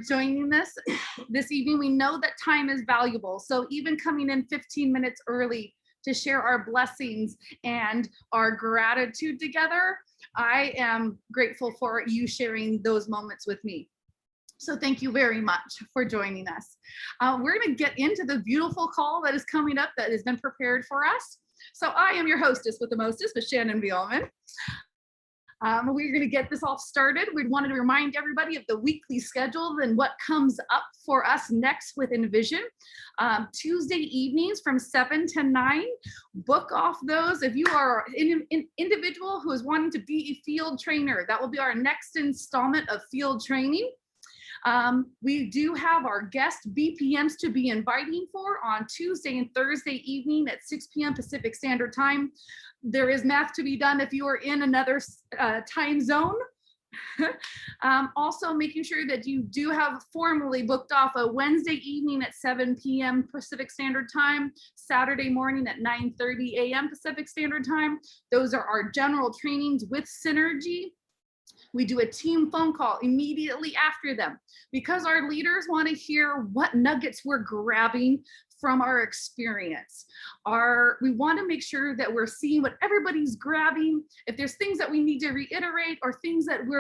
joining us this evening. We know that time is valuable, so even coming in 15 minutes early to share our blessings and our gratitude together, I am grateful for you sharing those moments with me. So thank you very much for joining us. We're going to get into the beautiful call that is coming up that has been prepared for us. So I am your hostess with the mostest, with Shannon Vielmann. We're going to get this all started. We wanted to remind everybody of the weekly schedule and what comes up for us next with Envision. Tuesday evenings from 7 to 9. Book off those. If you are an individual who is wanting to be a field trainer, that will be our next installment of field training. We do have our guest BPMs to be inviting for on Tuesday and Thursday evening at 6 p.m. Pacific Standard Time. There is math to be done if you are in another time zone. Also making sure that you do have formally booked off a Wednesday evening at 7 p.m. Pacific Standard Time, Saturday morning at 9:30 a.m. Pacific Standard Time. Those are our general trainings with Synergy. We do a team phone call immediately after them because our leaders want to hear what nuggets we're grabbing from our experience. We want to make sure that we're seeing what everybody's grabbing. If there's things that we need to reiterate or things that we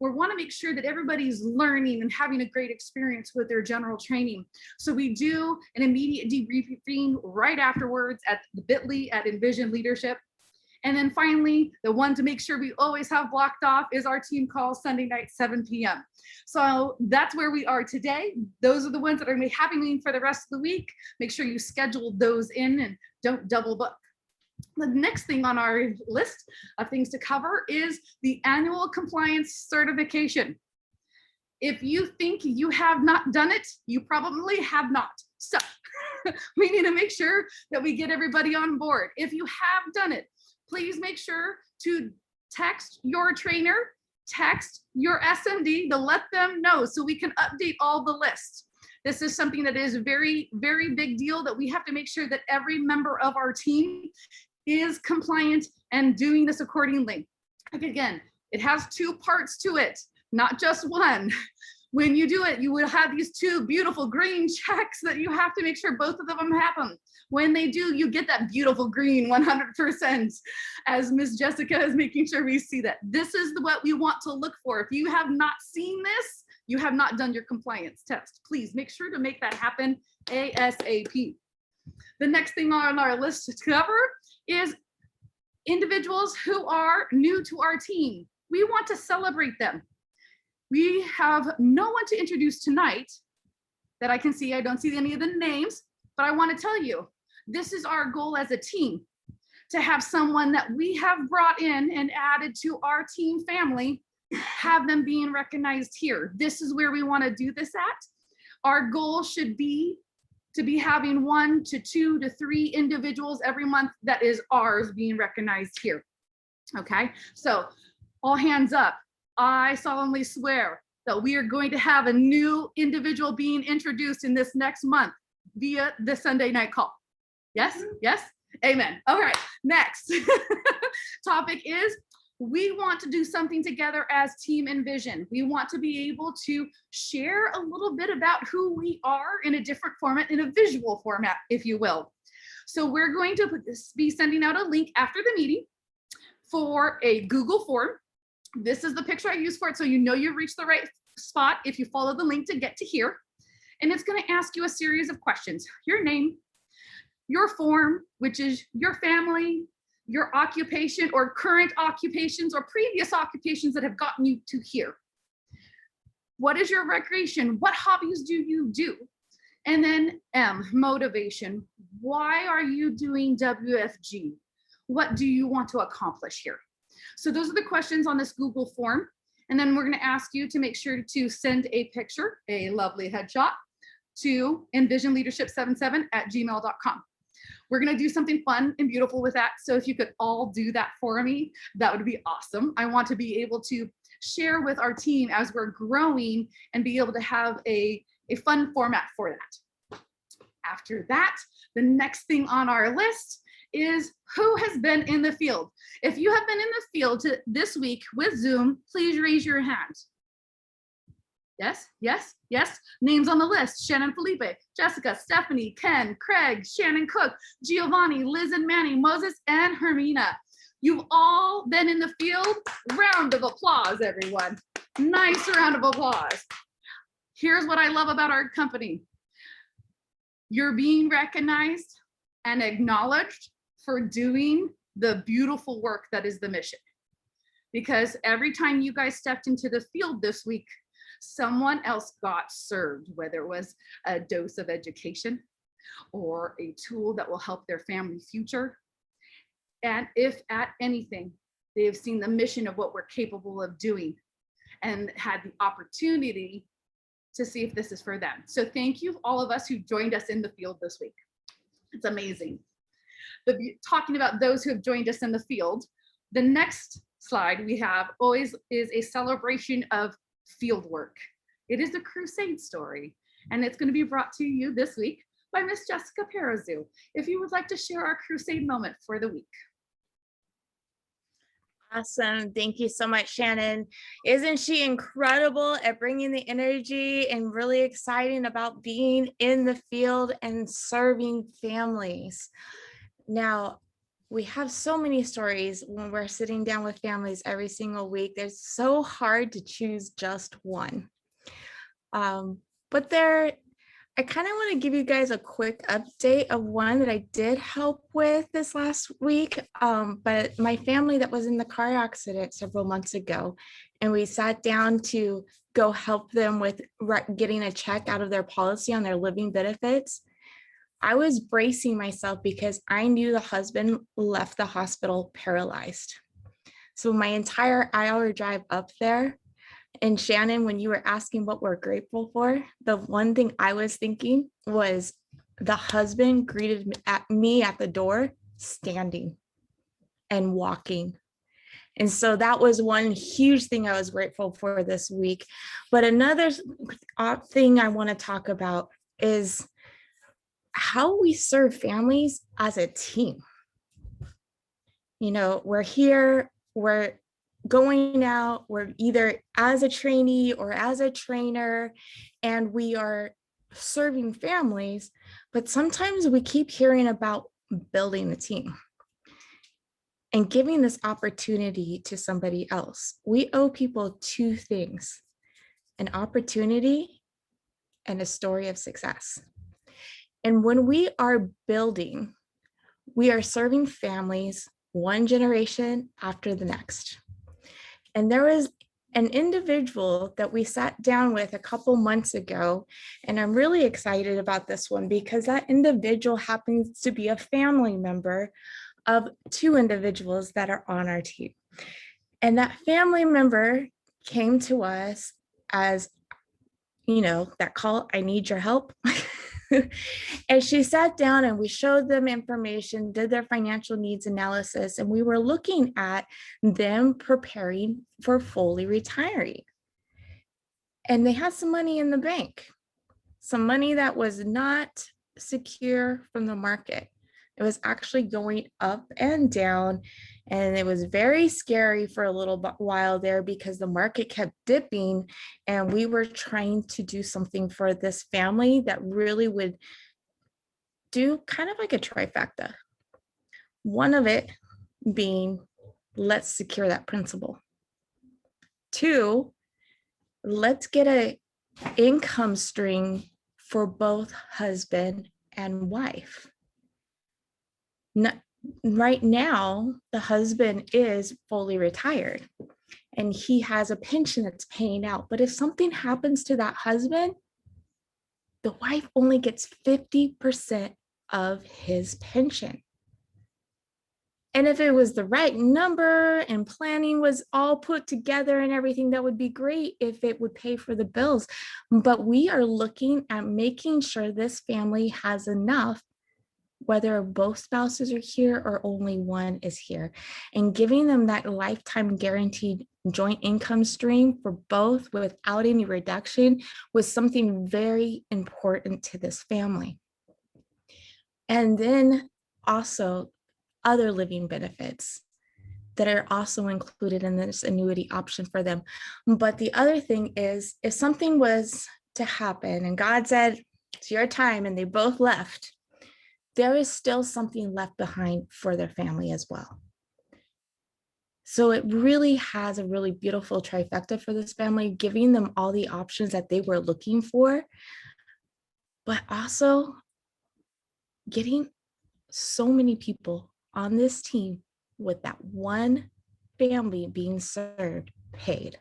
want to make sure that everybody's learning and having a great experience with their general training. So we do an immediate debriefing right afterwards at the bit.ly at Envision Leadership. And then finally, the one to make sure we always have blocked off is our team call Sunday night, 7 p.m. So that's where we are today. Those are the ones that are going to be happening for the rest of the week. Make sure you schedule those in and don't double book. The next thing on our list of things to cover is the annual compliance certification. If you think you have not done it, you probably have not. So we need to make sure that we get everybody on board. If you have done it, please make sure to text your trainer, text your SMD to let them know so we can update all the lists. This is something that is very, very big deal that we have to make sure that every member of our team is compliant and doing this accordingly. Like again, it has two parts to it, not just one. When you do it, you will have these two beautiful green checks that you have to make sure both of them happen. When they do, you get that beautiful green 100%, as Miss Jessica is making sure we see that. This is what we want to look for. If you have not seen this, you have not done your compliance test. Please make sure to make that happen ASAP. The next thing on our list to cover is individuals who are new to our team. We want to celebrate them. We have no one to introduce tonight that I can see. I don't see any of the names, but I want to tell you, this is our goal as a team, to have someone that we have brought in and added to our team family, have them being recognized here. This is where we want to do this at. Our goal should be to be having 1 to 2 to 3 individuals every month that is ours being recognized here. Okay, so all hands up. I solemnly swear that we are going to have a new individual being introduced in this next month via the Sunday night call. Yes, yes, amen. All right, next topic is we want to do something together as Team Envision. We want to be able to share a little bit about who we are in a different format, in a visual format, if you will. So we're going to be sending out a link after the meeting for a Google form. This is the picture I use for it, so you know you've reached the right spot if you follow the link to get to here. And it's going to ask you a series of questions. Your name, your form, which is your family, your occupation or current occupations or previous occupations that have gotten you to here. What is your recreation? What hobbies do you do? And then M, motivation. Why are you doing WFG? What do you want to accomplish here? So those are the questions on this Google form. And then we're going to ask you to make sure to send a picture, a lovely headshot, to envisionleadership77@gmail.com. We're going to do something fun and beautiful with that. So if you could all do that for me, that would be awesome. I want to be able to share with our team as we're growing and be able to have a fun format for that. After that, the next thing on our list is who has been in the field. If you have been in the field this week with Zoom, please raise your hand. Yes, yes, yes. Names on the list: Shannon, Felipe, Jessica, Stephanie, Ken, Craig, Shannon Cook, Giovanni, Liz and Manny, Moses, and Hermina. You've all been in the field. Round of applause, everyone. Nice round of applause. Here's what I love about our company. You're being recognized and acknowledged for doing the beautiful work that is the mission. Because every time you guys stepped into the field this week, someone else got served, whether it was a dose of education or a tool that will help their family future. And if at anything, they have seen the mission of what we're capable of doing and had the opportunity to see if this is for them. So thank you, all of us who joined us in the field this week. It's amazing. Talking about those who have joined us in the field, the next slide we have always is a celebration of field work. It is a Crusade story, and it's going to be brought to you this week by Miss Jessica Parazoo. If you would like to share our Crusade moment for the week. Awesome. Thank you so much, Shannon. Isn't she incredible at bringing the energy and really exciting about being in the field and serving families? Now, we have so many stories when we're sitting down with families every single week. It's so hard to choose just one. But I kind of want to give you guys a quick update of one that I did help with this last week. But my family that was in the car accident several months ago, and we sat down to go help them with getting a check out of their policy on their living benefits. I was bracing myself because I knew the husband left the hospital paralyzed. So my entire hour drive up there, and Shannon, when you were asking what we're grateful for, the one thing I was thinking was the husband greeted me at the door, standing and walking. And so that was one huge thing I was grateful for this week. But another thing I want to talk about is how we serve families as a team. You know, we're here, we're going out, we're either as a trainee or as a trainer, and we are serving families, but sometimes we keep hearing about building a team and giving this opportunity to somebody else. We owe people two things: an opportunity and a story of success. And when we are building, we are serving families one generation after the next. And there was an individual that we sat down with a couple months ago, and I'm really excited about this one because that individual happens to be a family member of two individuals that are on our team. And that family member came to us as, you know, that call, I need your help. And she sat down and we showed them information, did their financial needs analysis, and we were looking at them preparing for fully retiring. And they had some money in the bank, some money that was not secure from the market. It was actually going up and down, and it was very scary for a little while there because the market kept dipping, and we were trying to do something for this family that really would do kind of like a trifecta. One of it being, let's secure that principal. Two, let's get an income stream for both husband and wife. Right now, the husband is fully retired and he has a pension that's paying out. But if something happens to that husband, the wife only gets 50% of his pension. And if it was the right number and planning was all put together and everything, that would be great if it would pay for the bills. But we are looking at making sure this family has enough, whether both spouses are here or only one is here, and giving them that lifetime guaranteed joint income stream for both without any reduction was something very important to this family. And then also other living benefits. that are also included in this annuity option for them. But the other thing is, if something was to happen and God said, it's your time, and they both left, there is still something left behind for their family as well. So it really has a really beautiful trifecta for this family, giving them all the options that they were looking for, but also getting so many people on this team with that one family being served paid.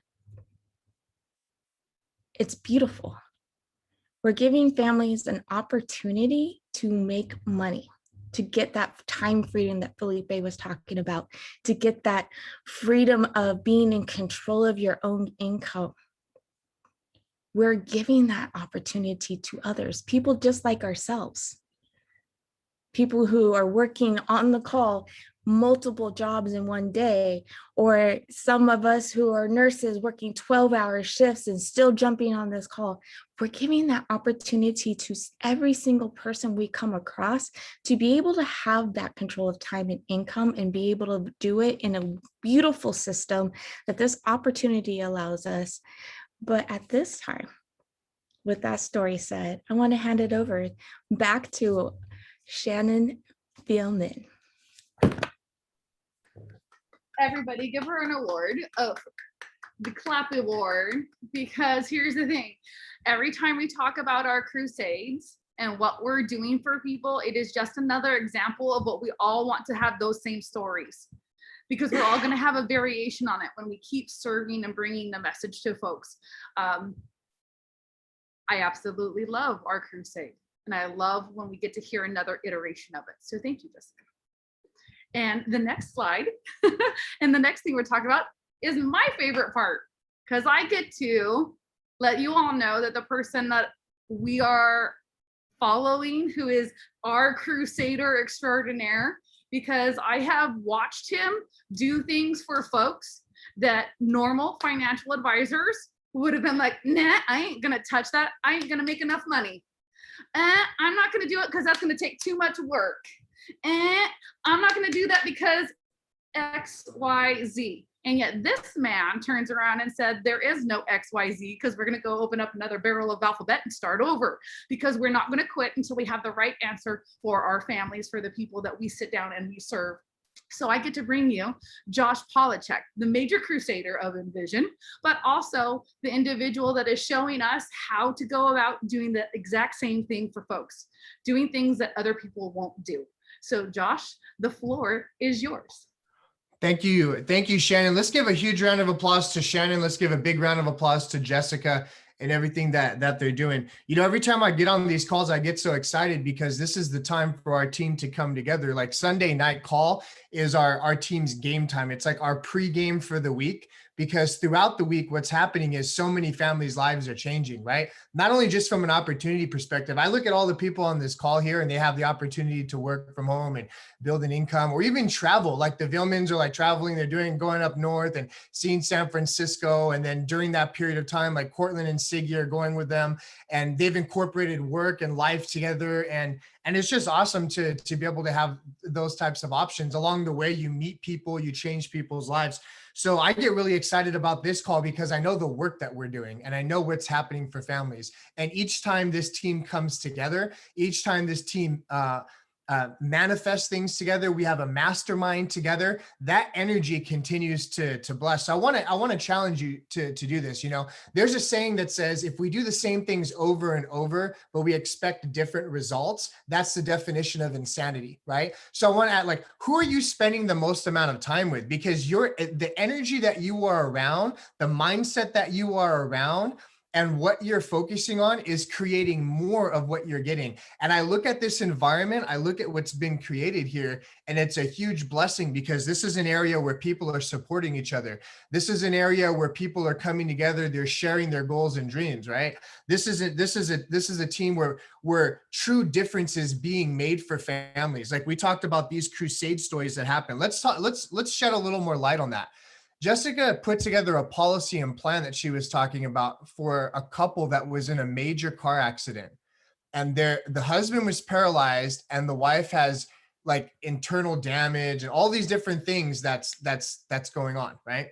It's beautiful. We're giving families an opportunity to make money, to get that time freedom that Felipe was talking about, to get that freedom of being in control of your own income. We're giving that opportunity to others, people just like ourselves, people who are working on the call multiple jobs in one day, or some of us who are nurses working 12-hour shifts and still jumping on this call. We're giving that opportunity to every single person we come across to be able to have that control of time and income and be able to do it in a beautiful system that this opportunity allows us. But at this time, with that story said, I want to hand it over back to Shannon Vielmann. Everybody give her an award. Oh, the clap award, because here's the thing. Every time we talk about our crusades and what we're doing for people, it is just another example of what we all want to have, those same stories, because we're all going to have a variation on it when we keep serving and bringing the message to folks. I absolutely love our crusade, and I love when we get to hear another iteration of it. So thank you, Jessica. And the next slide and the next thing we're talking about is my favorite part, because I get to let you all know that the person that we are following, who is our Crusader extraordinaire, because I have watched him do things for folks that normal financial advisors would have been like, nah, I ain't gonna touch that. I ain't gonna make enough money. I'm not gonna do it because that's gonna take too much work. I'm not going to do that because X, Y, Z. And yet this man turns around and said, there is no X, Y, Z, because we're going to go open up another barrel of alphabet and start over, because we're not going to quit until we have the right answer for our families, for the people that we sit down and we serve. So I get to bring you Josh Polacek, the major crusader of Envision, but also the individual that is showing us how to go about doing the exact same thing for folks, doing things that other people won't do. So Josh, the floor is yours. Thank you. Thank you, Shannon. Let's give a huge round of applause to Shannon. Let's give a big round of applause to Jessica and everything that they're doing. You know, every time I get on these calls, I get so excited because this is the time for our team to come together. Like Sunday night call is our team's game time. It's like our pregame for the week, because throughout the week, what's happening is so many families' lives are changing, right? Not only just from an opportunity perspective. I look at all the people on this call here and they have the opportunity to work from home and build an income, or even travel. Like the Vielmanns are like traveling, they're going up north and seeing San Francisco. And then during that period of time, like Cortland and Siggy are going with them, and they've incorporated work and life together. And it's just awesome to be able to have those types of options. Along the way, you meet people, you change people's lives. So I get really excited about this call because I know the work that we're doing and I know what's happening for families. And each time this team comes together, each time this team manifest things together, we have a mastermind together, that energy continues to bless. So I want to challenge you to do this. You know, there's a saying that says, if we do the same things over and over, but we expect different results, that's the definition of insanity, right? So I want to add, like, who are you spending the most amount of time with? Because the energy that you are around, the mindset that you are around, and what you're focusing on is creating more of what you're getting. And I look at this environment, I look at what's been created here, and it's a huge blessing because this is an area where people are supporting each other. This is an area where people are coming together, they're sharing their goals and dreams, right? This is a team where true difference is being made for families. Like we talked about these crusade stories that happen. Let's shed a little more light on that. Jessica put together a policy and plan that she was talking about for a couple that was in a major car accident. And the husband was paralyzed and the wife has like internal damage and all these different things that's going on, right?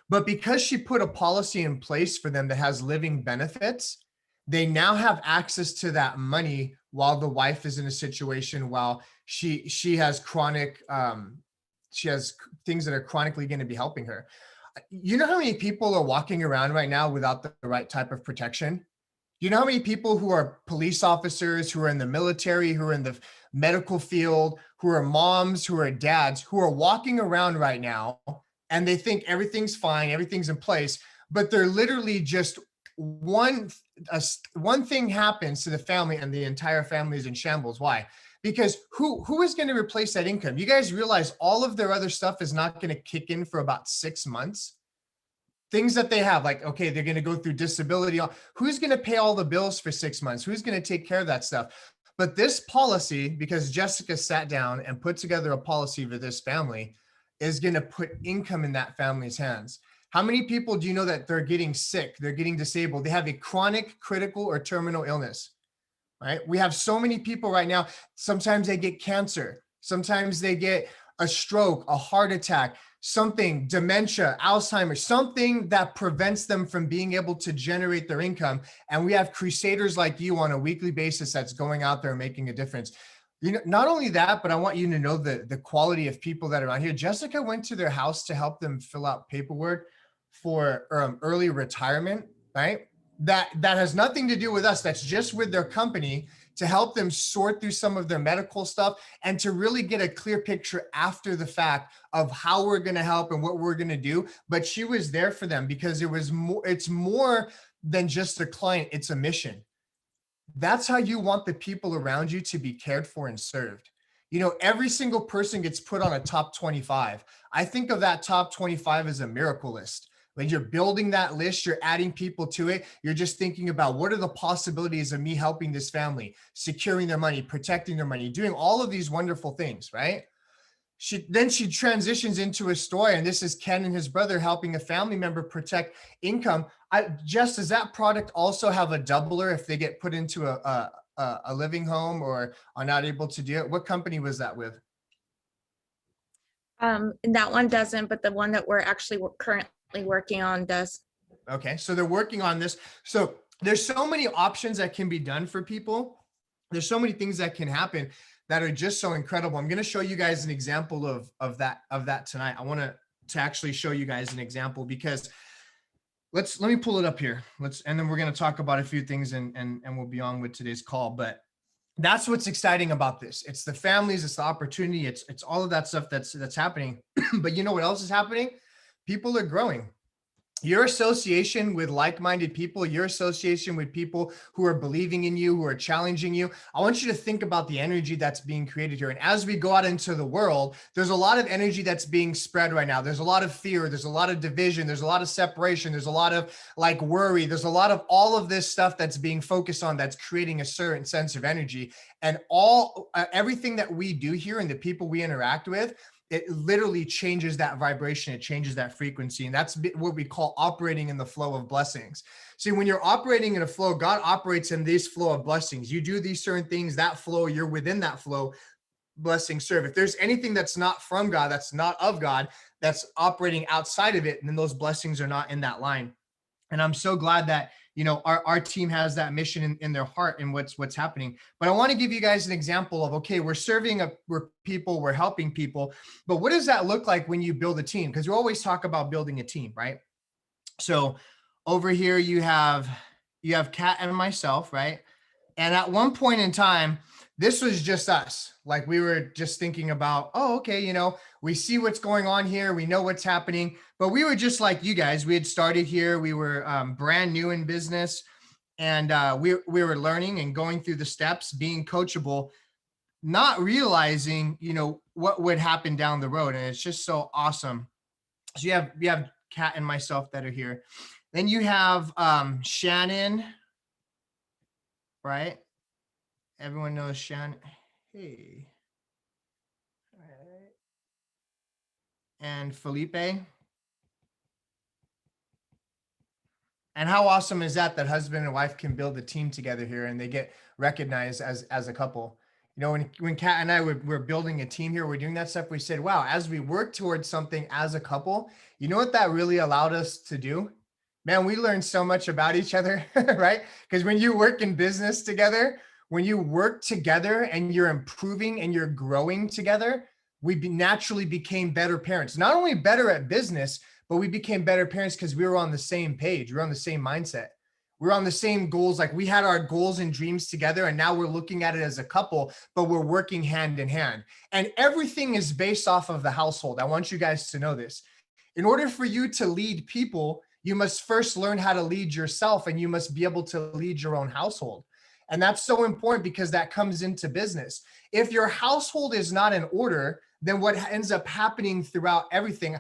But because she put a policy in place for them that has living benefits, they now have access to that money while the wife is in a situation while she has chronic she has things that are chronically going to be helping her. You know how many people are walking around right now without the right type of protection? You know how many people who are police officers, who are in the military, who are in the medical field, who are moms, who are dads, who are walking around right now and they think everything's fine, everything's in place, but they're literally just one one thing happens to the family and the entire family is in shambles. Why? Because who is going to replace that income? You guys realize all of their other stuff is not going to kick in for about 6 months. Things that they have, like, okay, they're going to go through disability. Who's going to pay all the bills for 6 months? Who's going to take care of that stuff? But this policy, because Jessica sat down and put together a policy for this family, is going to put income in that family's hands. How many people do you know that they're getting sick? They're getting disabled. They have a chronic, critical, or terminal illness, right? We have so many people right now. Sometimes they get cancer. Sometimes they get a stroke, a heart attack, something, dementia, Alzheimer's, something that prevents them from being able to generate their income. And we have crusaders like you on a weekly basis that's going out there and making a difference. You know, not only that, but I want you to know the quality of people that are around here. Jessica went to their house to help them fill out paperwork for early retirement, right? That has nothing to do with us. That's just with their company to help them sort through some of their medical stuff and to really get a clear picture after the fact of how we're going to help and what we're going to do. But she was there for them because it's more than just a client. It's a mission. That's how you want the people around you to be cared for and served. You know, every single person gets put on a top 25. I think of that top 25 as a miracle list. When you're building that list, you're adding people to it. You're just thinking about what are the possibilities of me helping this family, securing their money, protecting their money, doing all of these wonderful things, right? She transitions into a story, and this is Ken and his brother helping a family member protect income. Does that product also have a doubler if they get put into a living home or are not able to do it? What company was that with? And that one doesn't, but the one that we're actually currently working on does. Okay, so they're working on this. So there's so many options that can be done for people. There's so many things that can happen that are just so incredible. I'm going to show you guys an example of that tonight. I want to actually show you guys an example because let me pull it up here. And then we're going to talk about a few things and we'll be on with today's call. But that's what's exciting about this. It's the families, it's the opportunity, it's all of that stuff that's happening. But you know what else is happening? People are growing. Your association with like-minded people, your association with people who are believing in you, who are challenging you, I want you to think about the energy that's being created here. And as we go out into the world, there's a lot of energy that's being spread right now. There's a lot of fear. There's a lot of division. There's a lot of separation. There's a lot of like worry. There's a lot of all of this stuff that's being focused on that's creating a certain sense of energy. And everything that we do here and the people we interact with, it literally changes that vibration. It changes that frequency. And that's what we call operating in the flow of blessings. See, when you're operating in a flow, God operates in this flow of blessings. You do these certain things, that flow, you're within that flow, blessing serve. If there's anything that's not from God, that's not of God, that's operating outside of it, then those blessings are not in that line. And I'm so glad that, you know, our team has that mission in their heart and what's happening. But I want to give you guys an example of, okay, we're serving we're people, we're helping people, but what does that look like when you build a team? Because we always talk about building a team, right? So over here you have Kat and myself, right? And at one point in time, this was just us. Like we were just thinking about, oh, okay, you know, we see what's going on here. We know what's happening, but we were just like you guys. We had started here. We were brand new in business, and we were learning and going through the steps, being coachable, not realizing, you know, what would happen down the road. And it's just so awesome. So you have Kat and myself that are here. Then you have Shannon, right? Everyone knows Shannon. Hey. All right. And Felipe. And how awesome is that husband and wife can build a team together here and they get recognized as a couple. You know, when Kat and I were building a team here, we're doing that stuff. We said, wow, as we work towards something as a couple, you know what that really allowed us to do? Man, we learned so much about each other, right? Because when you work in business together, when you work together and you're improving and you're growing together, naturally became better parents. Not only better at business, but we became better parents because we were on the same page. We were on the same mindset. We're on the same goals. Like we had our goals and dreams together, and now we're looking at it as a couple, but we're working hand in hand. And everything is based off of the household. I want you guys to know this. In order for you to lead people, you must first learn how to lead yourself, and you must be able to lead your own household. And that's so important because that comes into business. If your household is not in order, then what ends up happening throughout everything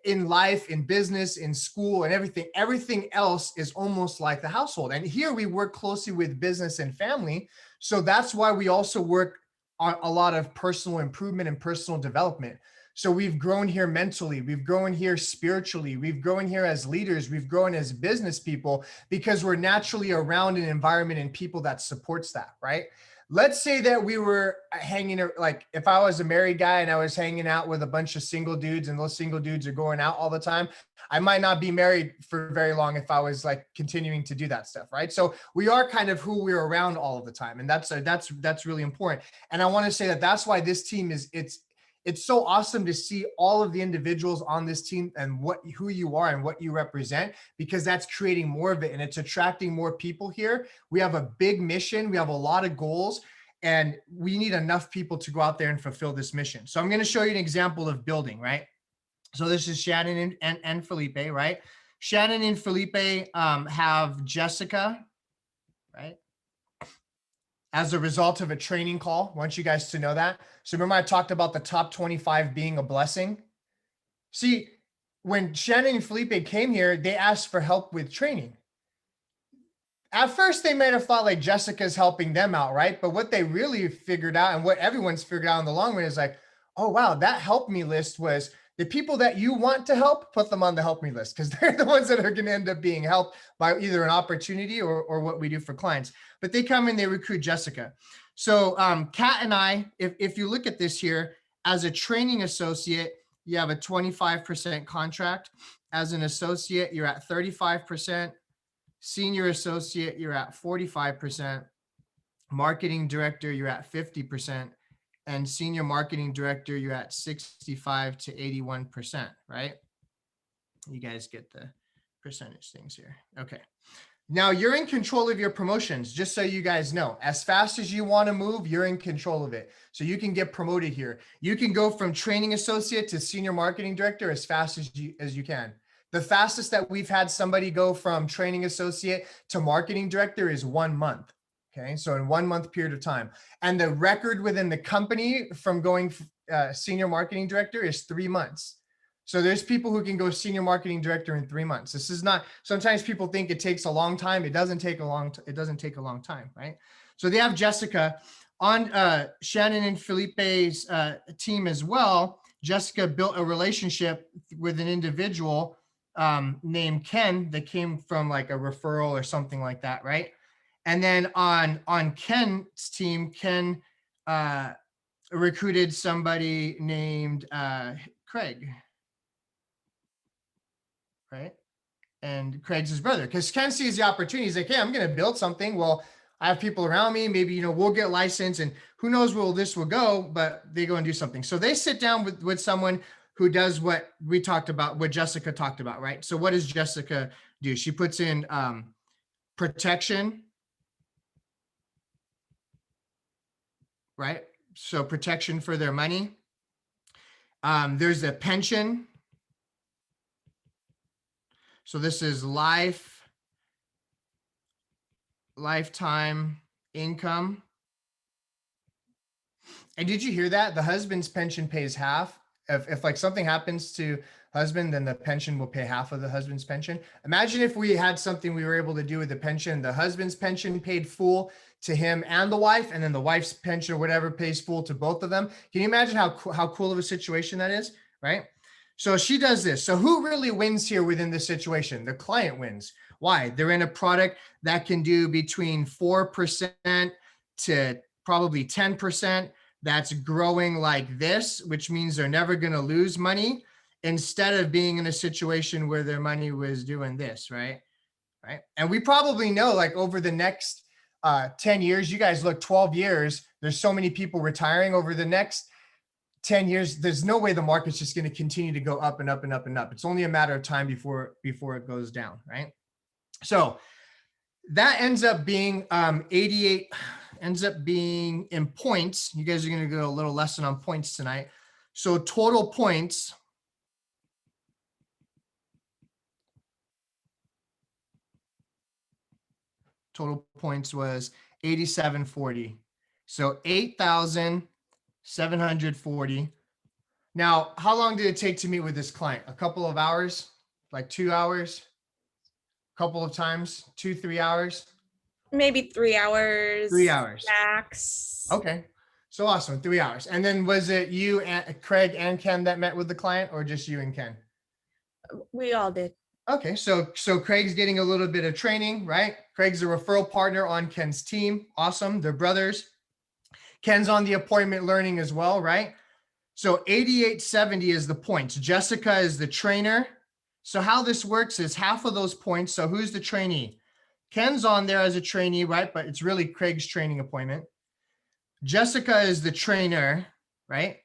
in life, in business, in school, and everything else is almost like the household. And here we work closely with business and family. So that's why we also work on a lot of personal improvement and personal development. So we've grown here mentally, we've grown here spiritually, we've grown here as leaders, we've grown as business people because we're naturally around an environment and people that supports that, right? Let's say that we were hanging, like if I was a married guy and I was hanging out with a bunch of single dudes and those single dudes are going out all the time, I might not be married for very long if I was like continuing to do that stuff, right? So we are kind of who we're around all of the time. And that's really important. And I want to say that that's why this team it's so awesome to see all of the individuals on this team and who you are and what you represent, because that's creating more of it and it's attracting more people here. We have a big mission. We have a lot of goals and we need enough people to go out there and fulfill this mission. So I'm going to show you an example of building, right? So this is Shannon and Felipe, right? Shannon and Felipe have Jessica, right? As a result of a training call. I want you guys to know that. So remember I talked about the top 25 being a blessing. See, when Shannon and Felipe came here, they asked for help with training. At first, they might have thought like Jessica's helping them out, right? But what they really figured out and what everyone's figured out in the long run is like, oh, wow, that help me list was the people that you want to help, put them on the help me list because they're the ones that are going to end up being helped by either an opportunity or what we do for clients. But they come in, they recruit Jessica. So Kat and I, if you look at this here, as a training associate, you have a 25% contract. As an associate, you're at 35%. Senior associate, you're at 45%. Marketing director, you're at 50%. And senior marketing director, you're at 65 to 81%, right? You guys get the percentage things here. Okay. Now you're in control of your promotions, just so you guys know. As fast as you want to move, you're in control of it. So you can get promoted here. You can go from training associate to senior marketing director as fast as you can. The fastest that we've had somebody go from training associate to marketing director is 1 month. Okay, so in 1 month period of time. And the record within the company from going senior marketing director is 3 months. So there's people who can go senior marketing director in 3 months. This is not, sometimes people think it takes a long time. It doesn't take a long time, right? So they have Jessica on Shannon and Felipe's team as well. Jessica built a relationship with an individual named Ken that came from like a referral or something like that, right? And then on Ken's team, Ken recruited somebody named Craig, right? And Craig's his brother, because Ken sees the opportunity. He's like, hey, I'm going to build something. Well, I have people around me. Maybe, we'll get licensed and who knows where this will go, but they go and do something. So they sit down with someone who does what we talked about, what Jessica talked about, right? So what does Jessica do? She puts in protection, right? So protection for their money. There's a pension. So this is lifetime income. And did you hear that? The husband's pension pays half. If like something happens to husband, then the pension will pay half of the husband's pension. Imagine if we had something we were able to do with the pension. The husband's pension paid full to him and the wife, and then the wife's pension or whatever pays full to both of them. Can you imagine how cool of a situation that is, right? So she does this. So who really wins here within this situation? The client wins. Why? They're in a product that can do between 4% to probably 10% that's growing like this, which means they're never going to lose money, instead of being in a situation where their money was doing this, right? Right. And we probably know, like, over the next 10 years, you guys look, 12 years, there's so many people retiring. Over the next 10 years, there's no way the market's just going to continue to go up and up and up and up. It's only a matter of time before it goes down, right? So that ends up being 88, ends up being in points. You guys are going to get a little lesson on points tonight. So total points. Total points was 8740. So 8,740. Now, how long did it take to meet with this client? A couple of hours, like 2 hours, a couple of times, 2-3 hours? Maybe 3 hours. 3 hours. Max. Okay. So awesome. 3 hours. And then was it you and Craig and Ken that met with the client, or just you and Ken? We all did. Okay. So Craig's getting a little bit of training, right? Craig's a referral partner on Ken's team. Awesome. They're brothers. Ken's on the appointment learning as well, right? So 8870 is the points. Jessica is the trainer. So how this works is half of those points. So who's the trainee? Ken's on there as a trainee, right? But it's really Craig's training appointment. Jessica is the trainer, right?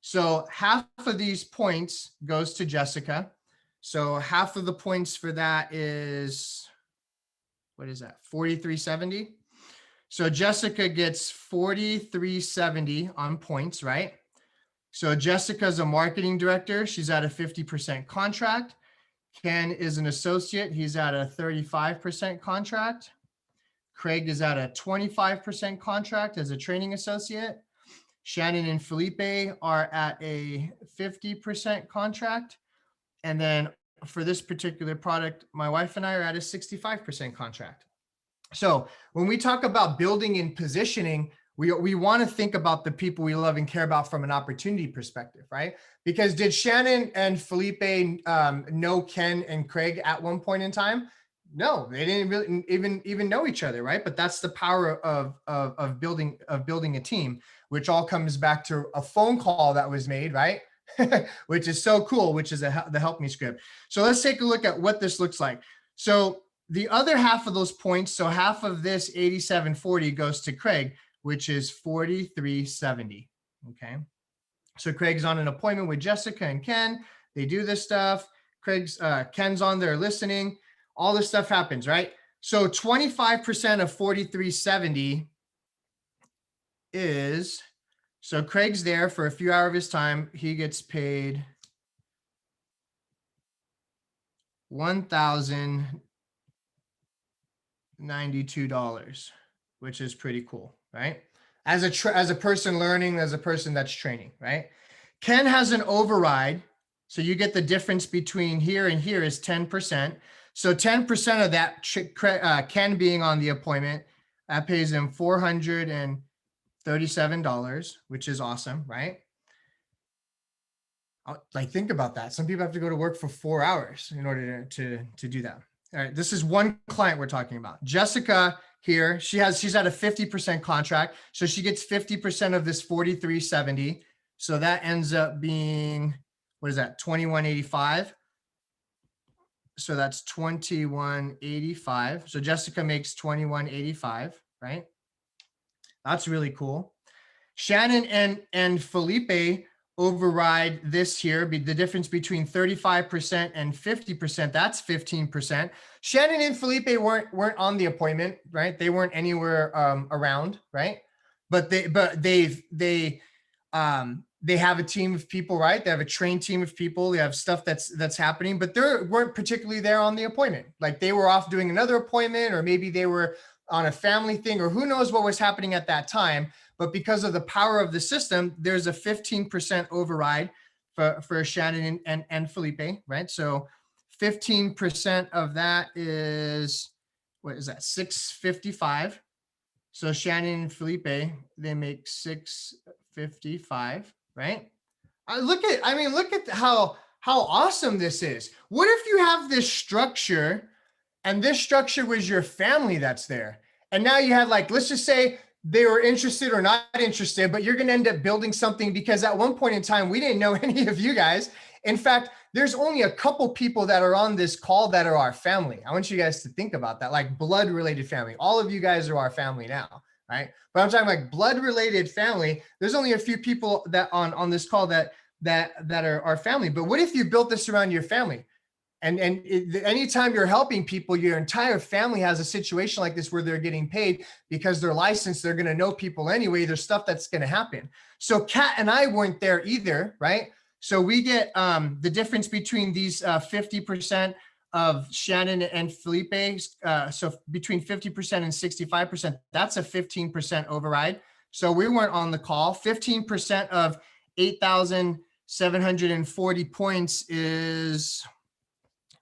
So half of these points goes to Jessica. So half of the points for that is, what is that? 4370. So Jessica gets 4370 on points, right? So Jessica's a marketing director. She's at a 50% contract. Ken is an associate. He's at a 35% contract. Craig is at a 25% contract as a training associate. Shannon and Felipe are at a 50% contract. And then for this particular product, my wife and I are at a 65% contract. So when we talk about building and positioning, we want to think about the people we love and care about from an opportunity perspective, right? Because did Shannon and Felipe know Ken and Craig at one point in time? No, they didn't really even know each other, right? But that's the power of building a team, which all comes back to a phone call that was made, right? Which is so cool, which is the Help Me script. So let's take a look at what this looks like. So the other half of those points, so half of this 8740 goes to Craig, which is 4370. Okay. So Craig's on an appointment with Jessica and Ken. They do this stuff. Ken's on there listening. All this stuff happens, right? So 25% of 4370 is, so Craig's there for a few hours of his time. He gets paid $1,092, which is pretty cool, right? As a person learning, as a person that's training, right? Ken has an override. So you get the difference between here and here is 10%. So 10% of that, Ken being on the appointment, that pays him $437, which is awesome, right? Like, think about that. Some people have to go to work for 4 hours in order to do that. All right, this is one client we're talking about. Jessica here, she's at a 50% contract. So she gets 50% of this 4370. So that ends up being, what is that, 2185? So that's 2185. So Jessica makes 2185, right? That's really cool. Shannon and Felipe override this here, be the difference between 35% and 50%. That's 15%. Shannon and Felipe weren't on the appointment, right? They weren't anywhere around, right? But they have a team of people, right? They have a trained team of people. They have stuff that's happening, but they weren't particularly there on the appointment. Like, they were off doing another appointment, or maybe they were on a family thing, or who knows what was happening at that time. But because of the power of the system, there's a 15% override for Shannon and Felipe, right? So 15% of that is, what is that, 655. So Shannon and Felipe, they make 655, right? Look at how awesome this is. What if you have this structure, and this structure was your family that's there? And now you had, like, let's just say they were interested or not interested, but you're going to end up building something, because at one point in time, we didn't know any of you guys. In fact, there's only a couple people that are on this call that are our family. I want you guys to think about that, like blood related family. All of you guys are our family now, right? But I'm talking like blood related family. There's only a few people that on this call that are our family. But what if you built this around your family? And anytime you're helping people, your entire family has a situation like this where they're getting paid because they're licensed, they're going to know people anyway. There's stuff that's going to happen. So Kat and I weren't there either, right? So we get the difference between these 50% of Shannon and Felipe. So between 50% and 65%, that's a 15% override. So we weren't on the call. 15% of 8,740 points is,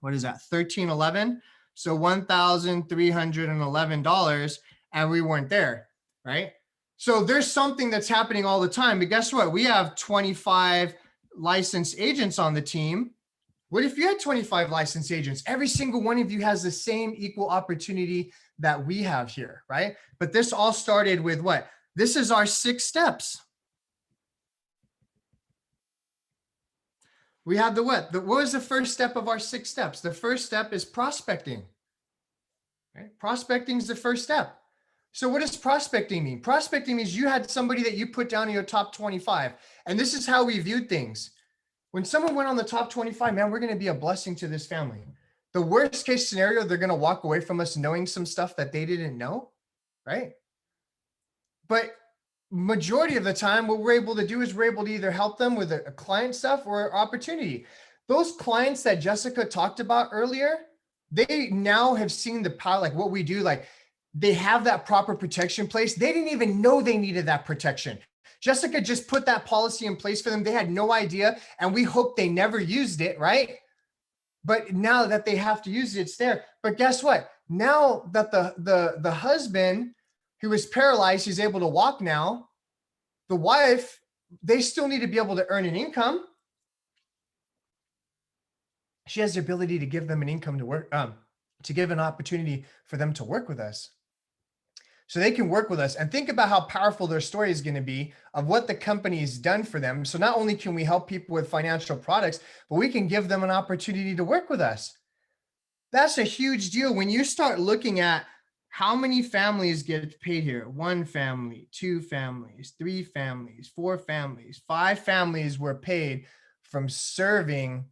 what is that? 1311. So $1,311, and we weren't there, right? So there's something that's happening all the time. But guess what? We have 25 licensed agents on the team. What if you had 25 licensed agents? Every single one of you has the same equal opportunity that we have here, right? But this all started with what? This is our 6 steps. We have the what? What was the first step of our 6 steps? The first step is prospecting. Right? Prospecting is the first step. So what does prospecting mean? Prospecting means you had somebody that you put down in your top 25. And this is how we viewed things. When someone went on the top 25, man, we're going to be a blessing to this family. The worst case scenario, they're going to walk away from us knowing some stuff that they didn't know, right? But majority of the time, what we're able to do is we're able to either help them with a client stuff or opportunity. Those clients that Jessica talked about earlier, they now have seen the power, like what we do, like they have that proper protection place. They didn't even know they needed that protection. Jessica just put that policy in place for them. They had no idea, and we hope they never used it, right? But now that they have to use it, it's there. But guess what? Now that the husband who was paralyzed, he's able to walk now. The wife, they still need to be able to earn an income. She has the ability to give them an income to work, to give an opportunity for them to work with us. So they can work with us, and think about how powerful their story is going to be of what the company has done for them. So not only can we help people with financial products, but we can give them an opportunity to work with us. That's a huge deal when you start looking at how many families get paid here. 1 family, 2 families, 3 families, 4 families, 5 families were paid from serving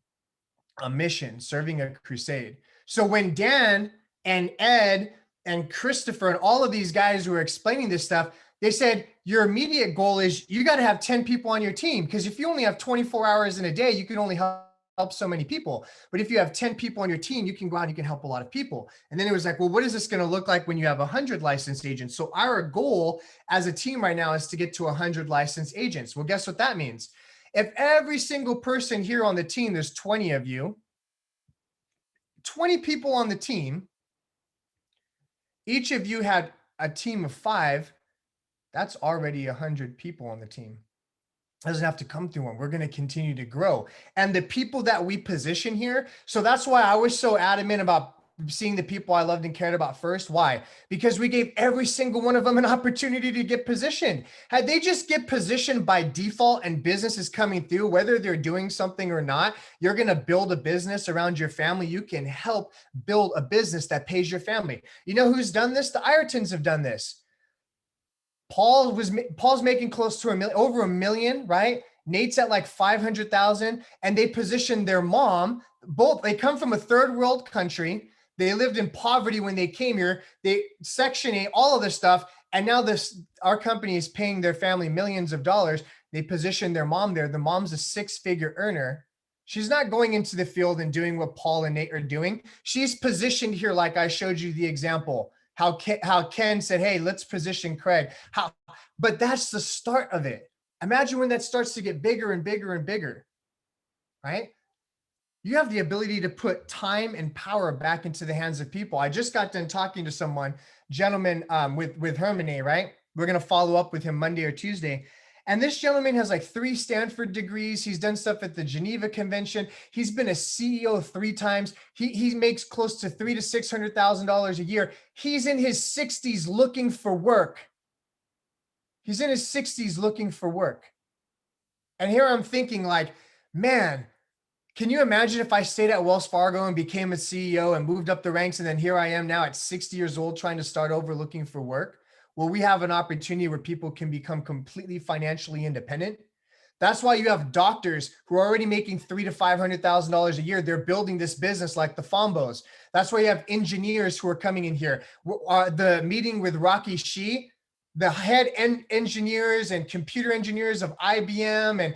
a mission, serving a crusade. So when Dan and Ed and Christopher and all of these guys who are explaining this stuff, they said your immediate goal is you got to have 10 people on your team, because if you only have 24 hours in a day, you can only help so many people. But if you have 10 people on your team, you can go out and you can help a lot of people. And then it was like, well, what is this going to look like when you have 100 licensed agents? So our goal as a team right now is to get to 100 licensed agents. Well, guess what that means? If every single person here on the team, there's 20 of you, 20 people on the team, each of you had a team of 5, that's already 100 people on the team. It doesn't have to come through one. We're going to continue to grow. And the people that we position here, so that's why I was so adamant about seeing the people I loved and cared about first. Why? Because we gave every single one of them an opportunity to get positioned. Had they just get positioned by default and business is coming through, whether they're doing something or not, you're going to build a business around your family. You can help build a business that pays your family. You know who's done this? The Ayrtons have done this. Paul's making close to over $1 million, right? Nate's at like 500,000, and they positioned their mom. Both, they come from a third world country. They lived in poverty when they came here. They Section 8, all of this stuff. And now our company is paying their family millions of dollars. They positioned their mom there. The mom's a 6-figure earner. She's not going into the field and doing what Paul and Nate are doing. She's positioned here, like I showed you the example, how Ken said, hey, let's position Craig. But that's the start of it. Imagine when that starts to get bigger and bigger and bigger, right? You have the ability to put time and power back into the hands of people. I just got done talking to someone, gentleman with Hermine, right? We're going to follow up with him Monday or Tuesday. And this gentleman has like 3 Stanford degrees. He's done stuff at the Geneva Convention. He's been a CEO 3 times. He makes close to $300,000 to $600,000 a year. He's in his 60s looking for work. He's in his 60s looking for work. And here I'm thinking like, man, can you imagine if I stayed at Wells Fargo and became a CEO and moved up the ranks, and then here I am now at 60 years old trying to start over looking for work? Well, we have an opportunity where people can become completely financially independent. That's why you have doctors who are already making $300,000 to $500,000 a year. They're building this business like the Fombos. That's why you have engineers who are coming in here. The meeting with Rocky Shi, the head engineers and computer engineers of IBM and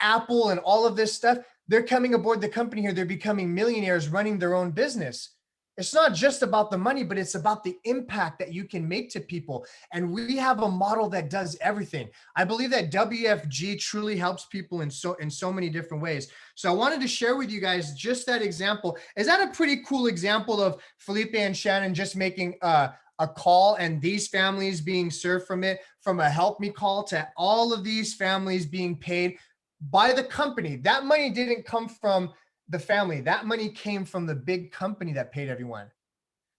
Apple and all of this stuff, they're coming aboard the company here. They're becoming millionaires running their own business. It's not just about the money, but it's about the impact that you can make to people. And we have a model that does everything. I believe that WFG truly helps people in so many different ways. So I wanted to share with you guys just that example. Is that a pretty cool example of Felipe and Shannon just making a call and these families being served from it, from a help me call to all of these families being paid by the company? That money didn't come from the family. That money came from the big company that paid everyone.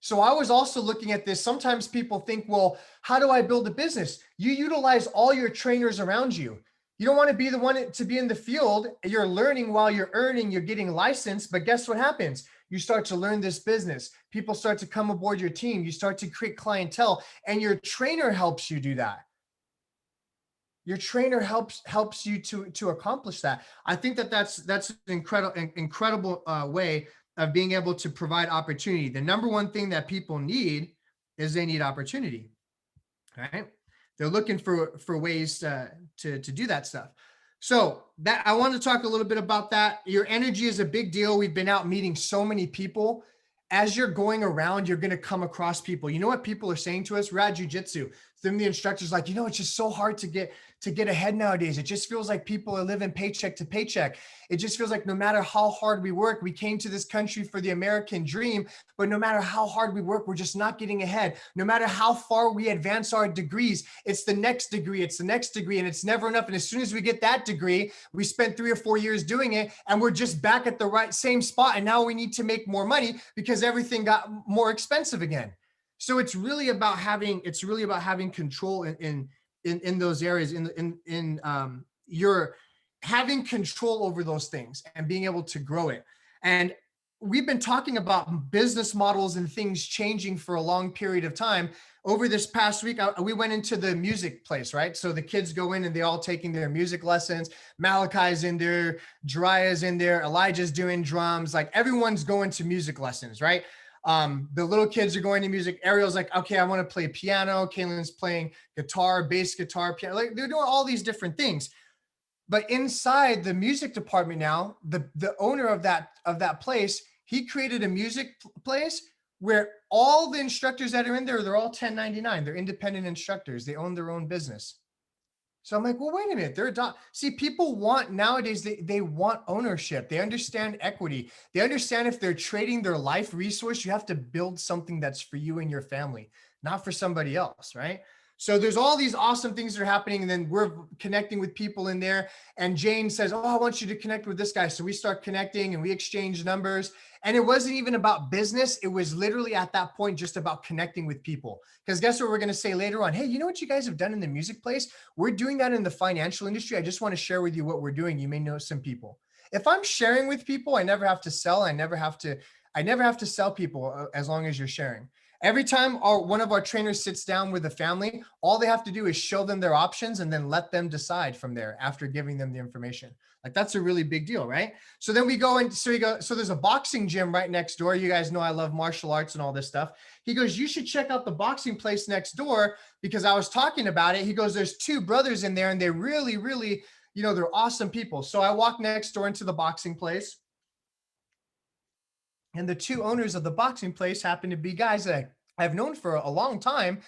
So I was also looking at this. Sometimes people think, well, how do I build a business? You utilize all your trainers around you. You don't want to be the one to be in the field. You're learning while you're earning, you're getting licensed. But guess what happens? You start to learn this business. People start to come aboard your team. You start to create clientele, and your trainer helps you do that. Your trainer helps you to accomplish that. I think that's an incredible way of being able to provide opportunity. The number one thing that people need is they need opportunity, right? They're looking for ways to do that stuff. So that I want to talk a little bit about that. Your energy is a big deal. We've been out meeting so many people. As you're going around, you're going to come across people. You know what people are saying to us? We're at jiu-jitsu. Then the instructor's like, it's just so hard to get ahead nowadays. It just feels like people are living paycheck to paycheck. It just feels like no matter how hard we work, we came to this country for the American dream, but no matter how hard we work, we're just not getting ahead. No matter how far we advance our degrees, it's the next degree, and it's never enough. And as soon as we get that degree, we spent 3 or 4 years doing it, and we're just back at the same spot. And now we need to make more money because everything got more expensive again. So it's really about having control in those areas, you're having control over those things and being able to grow it. And we've been talking about business models and things changing for a long period of time. Over this past week, we went into the music place, right? So the kids go in and they all taking their music lessons. Malachi's in there, Jariah's in there, Elijah's doing drums, like everyone's going to music lessons, right? The little kids are going to music. Ariel's like, okay, I want to play piano. Kaylin's playing guitar, bass guitar, piano. Like they're doing all these different things. But inside the music department now, the owner of that place, he created a music place where all the instructors that are in there, they're all 1099. They're independent instructors. They own their own business. So I'm like, well, wait a minute. See, people want nowadays, they want ownership. They understand equity. They understand if they're trading their life resource, you have to build something that's for you and your family, not for somebody else, right? So there's all these awesome things that are happening. And then we're connecting with people in there. And Jane says, oh, I want you to connect with this guy. So we start connecting and we exchange numbers. And it wasn't even about business. It was literally at that point just about connecting with people. Because guess what we're going to say later on? Hey, you know what you guys have done in the music place? We're doing that in the financial industry. I just want to share with you what we're doing. You may know some people. If I'm sharing with people, I never have to sell. I never have to sell people as long as you're sharing. Every time one of our trainers sits down with a family, all they have to do is show them their options and then let them decide from there after giving them the information. Like that's a really big deal, right? So then we go and so there's a boxing gym right next door. You guys know I love martial arts and all this stuff. He goes, you should check out the boxing place next door because I was talking about it. He goes, there's 2 brothers in there and they really, really, they're awesome people. So I walk next door into the boxing place. And the 2 owners of the boxing place happen to be guys that I've known for a long time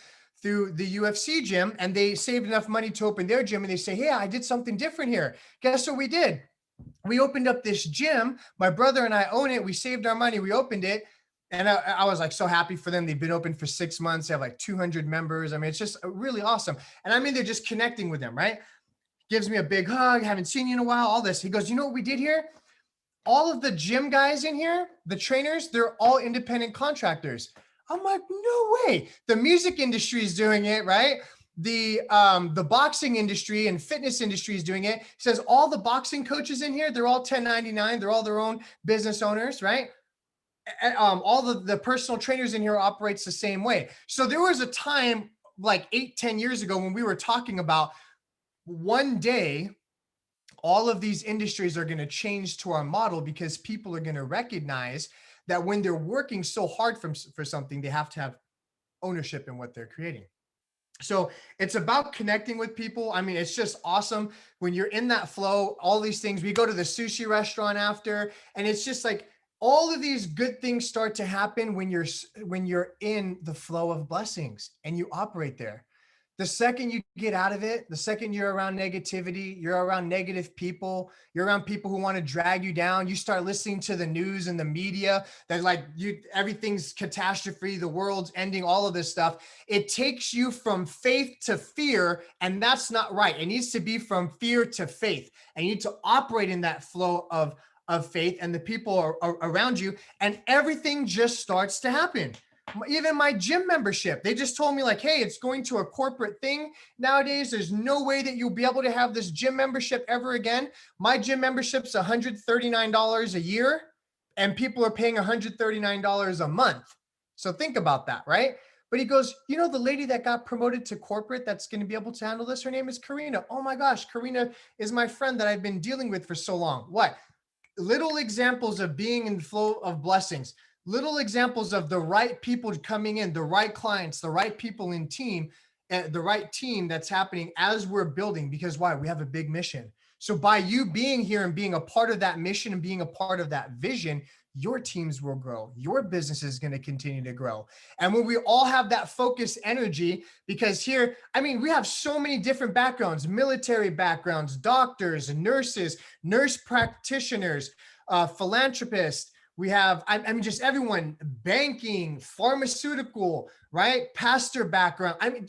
through the UFC gym, and they saved enough money to open their gym. And they say, hey, I did something different here. Guess what we did? We opened up this gym. My brother and I own it. We saved our money. We opened it. And I was like so happy for them. They've been open for 6 months. They have like 200 members. I mean, it's just really awesome. And I mean, they're just connecting with them, right? Gives me a big hug. Haven't seen you in a while, all this. He goes, you know what we did here? All of the gym guys in here, the trainers, they're all independent contractors. I'm like, no way. The music industry is doing it, right? the boxing industry and fitness industry is doing it. He says all the boxing coaches in here, they're all 1099. They're all their own business owners, right? All the personal trainers in here operates the same way. So there was a time like 8-10 years ago when we were talking about one day, all of these industries are going to change to our model because people are going to recognize that when they're working so hard for something, they have to have ownership in what they're creating. So it's about connecting with people. I mean, it's just awesome when you're in that flow, all these things. We go to the sushi restaurant after, and it's just like all of these good things start to happen when you're in the flow of blessings and you operate there. The second you get out of it, the second you're around negativity, you're around negative people, you're around people who want to drag you down, you start listening to the news and the media that like everything's catastrophe, the world's ending, all of this stuff. It takes you from faith to fear, and that's not right. It needs to be from fear to faith, and you need to operate in that flow of faith, and the people are around you, and everything just starts to happen. Even my gym membership, they just told me like, hey, it's going to a corporate thing nowadays. There's no way that you'll be able to have this gym membership ever again. My gym membership's $139 a year, and people are paying $139 a month. So think about that, right? But he goes, you know, the lady that got promoted to corporate that's going to be able to handle this, her name is Karina. Oh my gosh, Karina is my friend that I've been dealing with for so long. What? Little examples of being in the flow of blessings. Little examples of the right people coming in, the right clients, the right people in team, the right team that's happening as we're building. Because why? We have a big mission. So by you being here and being a part of that mission and being a part of that vision, your teams will grow. Your business is going to continue to grow. And when we all have that focused energy, because here, I mean, we have so many different backgrounds, military backgrounds, doctors, nurses, nurse practitioners, philanthropists. We have, I mean, just everyone, banking, pharmaceutical, right? Pastor background. I mean,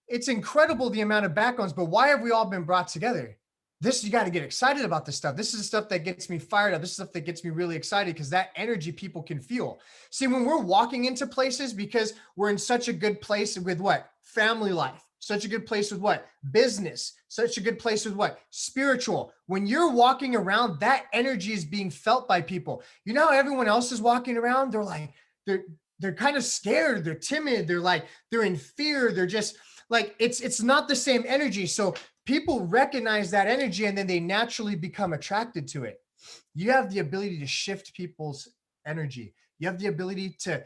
it's incredible the amount of backgrounds, but why have we all been brought together? You got to get excited about this stuff. This is the stuff that gets me fired up. This is stuff that gets me really excited because that energy people can feel. See, when we're walking into places because we're in such a good place with what? Family life. Such a good place with what? Business. Such a good place with what? Spiritual. When you're walking around, that energy is being felt by people. You know how everyone else is walking around? They're like, they're kind of scared. They're timid. They're in fear. They're just like, it's not the same energy. So people recognize that energy and then they naturally become attracted to it. You have the ability to shift people's energy. You have the ability to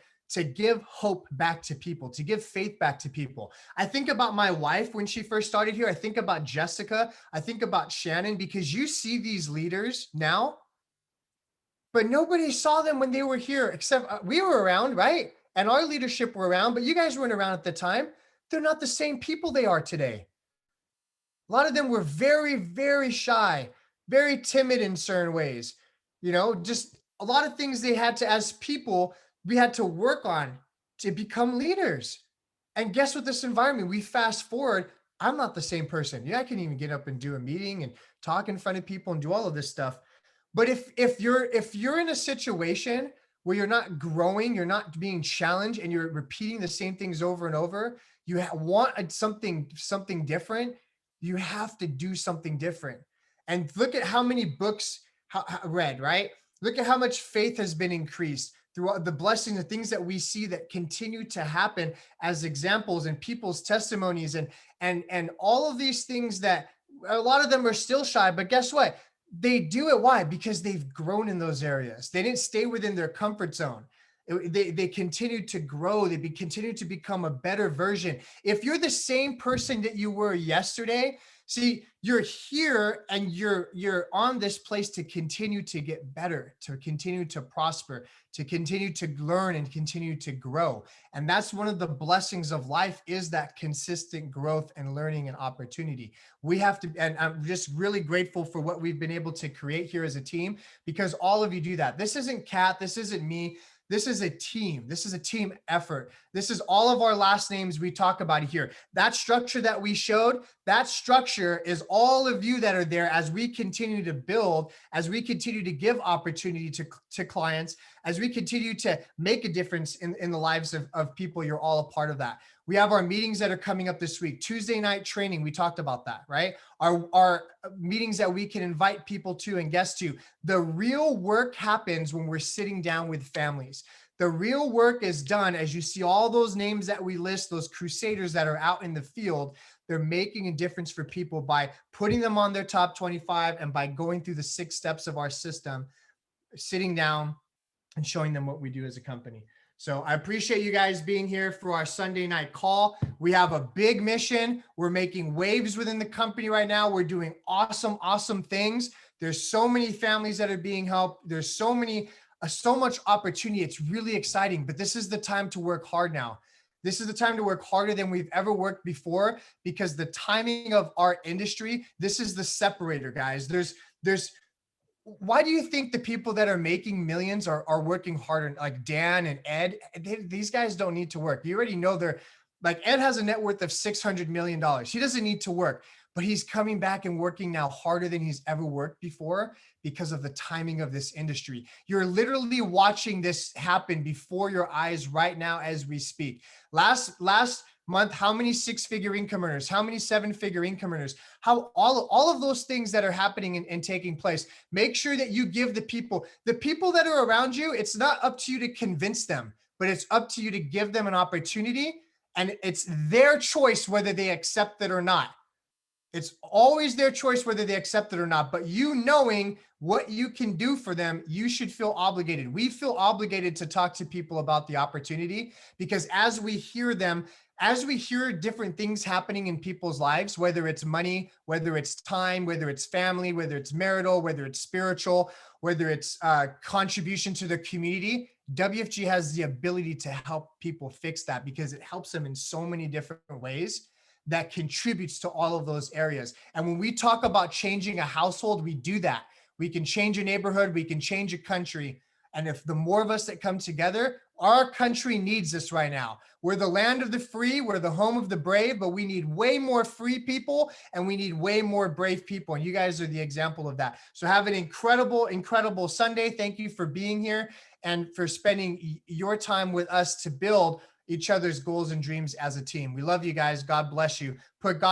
give hope back to people, to give faith back to people. I think about my wife when she first started here. I think about Jessica. I think about Shannon, because you see these leaders now, but nobody saw them when they were here, except we were around, right? And our leadership were around, but you guys weren't around at the time. They're not the same people they are today. A lot of them were very, very shy, very timid in certain ways. You know, just a lot of things they had to, as people, we had to work on to become leaders. And guess what? This environment, we fast forward, I'm not the same person. Yeah, I can even get up and do a meeting and talk in front of people and do all of this stuff. But if you're in a situation where you're not growing, you're not being challenged, and you're repeating the same things over and over, you want something different, you have to do something different. And look at how many books read, right? Look at how much faith has been increased through the blessings, the things that we see that continue to happen as examples and people's testimonies and all of these things that a lot of them are still shy, but guess what? They do it. Why? Because they've grown in those areas. They didn't stay within their comfort zone. They continue to grow. They continue to become a better version. If you're the same person that you were yesterday, see, you're here and you're on this place to continue to get better, to continue to prosper, to continue to learn and continue to grow. And that's one of the blessings of life, is that consistent growth and learning and opportunity. We have to, and I'm just really grateful for what we've been able to create here as a team, because all of you do that. This isn't Kat, this isn't me. This is a team. This is a team effort. This is all of our last names we talk about here. That structure that we showed, that structure is all of you that are there as we continue to build, as we continue to give opportunity to clients, as we continue to make a difference in the lives of people. You're all a part of that. We have our meetings that are coming up this week. Tuesday night training, we talked about that, right? Our meetings that we can invite people to and guests to. The real work happens when we're sitting down with families. The real work is done as you see all those names that we list, those Crusaders that are out in the field. They're making a difference for people by putting them on their top 25 and by going through the 6 steps of our system, sitting down and showing them what we do as a company. So I appreciate you guys being here for our Sunday night call. We have a big mission. We're making waves within the company right now. We're doing awesome, awesome things. There's so many families that are being helped. There's so much opportunity. It's really exciting, but this is the time to work hard now. This is the time to work harder than we've ever worked before, because the timing of our industry, this is the separator, guys. Why do you think the people that are making millions are working harder? Like Dan and Ed, these guys don't need to work. You already know they're like, Ed has a net worth of $600 million. He doesn't need to work, but he's coming back and working now harder than he's ever worked before because of the timing of this industry. You're literally watching this happen before your eyes right now as we speak. Last month, how many 6-figure income earners, how many 7-figure income earners, how all of those things that are happening and taking place. Make sure that you give the people that are around you, it's not up to you to convince them, but it's up to you to give them an opportunity, and it's their choice whether they accept it or not. It's always their choice whether they accept it or not, but you knowing what you can do for them, you should feel obligated. We feel obligated to talk to people about the opportunity, because as we hear different things happening in people's lives, whether it's money, whether it's time, whether it's family, whether it's marital, whether it's spiritual, whether it's contribution to the community, WFG has the ability to help people fix that, because it helps them in so many different ways that contributes to all of those areas. And when we talk about changing a household, we do that. We can change a neighborhood, we can change a country. And if the more of us that come together, our country needs this right now. We're the land of the free, we're the home of the brave, but we need way more free people and we need way more brave people. And you guys are the example of that. So have an incredible, incredible Sunday. Thank you for being here and for spending your time with us to build each other's goals and dreams as a team. We love you guys. God bless you. Put God